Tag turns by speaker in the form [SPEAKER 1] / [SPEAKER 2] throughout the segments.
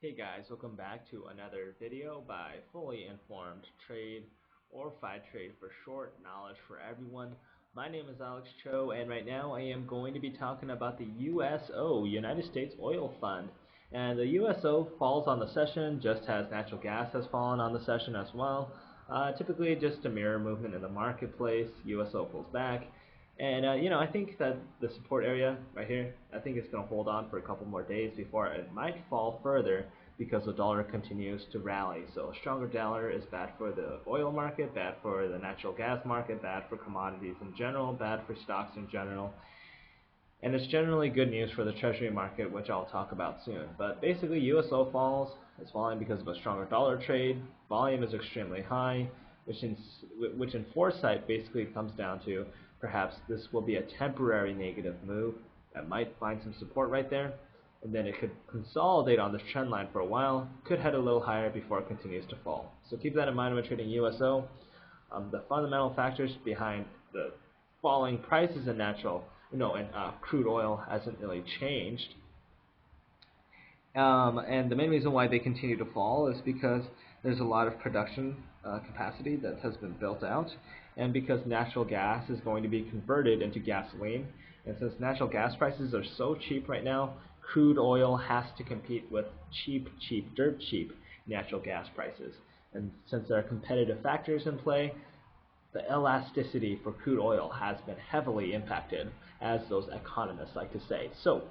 [SPEAKER 1] Hey guys, welcome back to another video by Fully Informed Trade, or FI Trade for short, knowledge for everyone. My name is Alex Cho, and right now I am going to be talking about the USO, United States Oil Fund. And the USO falls on the session just as natural gas has fallen on the session as well. Typically just a mirror movement in the marketplace. USO pulls back. And I think that the support area right here, I think it's going to hold on for a couple more days before it might fall further because the dollar continues to rally. So a stronger dollar is bad for the oil market, bad for the natural gas market, bad for commodities in general, bad for stocks in general. And it's generally good news for the treasury market, which I'll talk about soon. But basically, USO falls. It's falling because of a stronger dollar trade. Volume is extremely high, which in foresight basically comes down to perhaps this will be a temporary negative move that might find some support right there, and then it could consolidate on this trend line for a while, could head a little higher before it continues to fall. So keep that in mind when trading USO. The fundamental factors behind the falling prices in crude oil hasn't really changed. And the main reason why they continue to fall is because there's a lot of production capacity that has been built out, and because natural gas is going to be converted into gasoline. And since natural gas prices are so cheap right now, crude oil has to compete with dirt cheap natural gas prices. And since there are competitive factors in play, the elasticity for crude oil has been heavily impacted, as those economists like to say. So,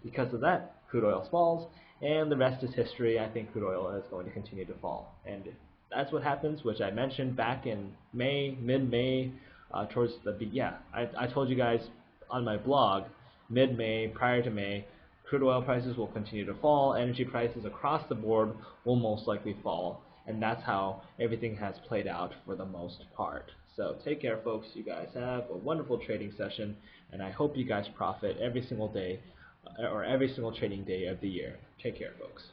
[SPEAKER 1] because of that, crude oil falls, and the rest is history. I think crude oil is going to continue to fall. And that's what happens, which I mentioned back in May, mid-May, I told you guys on my blog, mid-May, prior to May, crude oil prices will continue to fall, energy prices across the board will most likely fall, and that's how everything has played out for the most part. So take care, folks. You guys have a wonderful trading session, and I hope you guys profit every single day or every single trading day of the year. Take care, folks.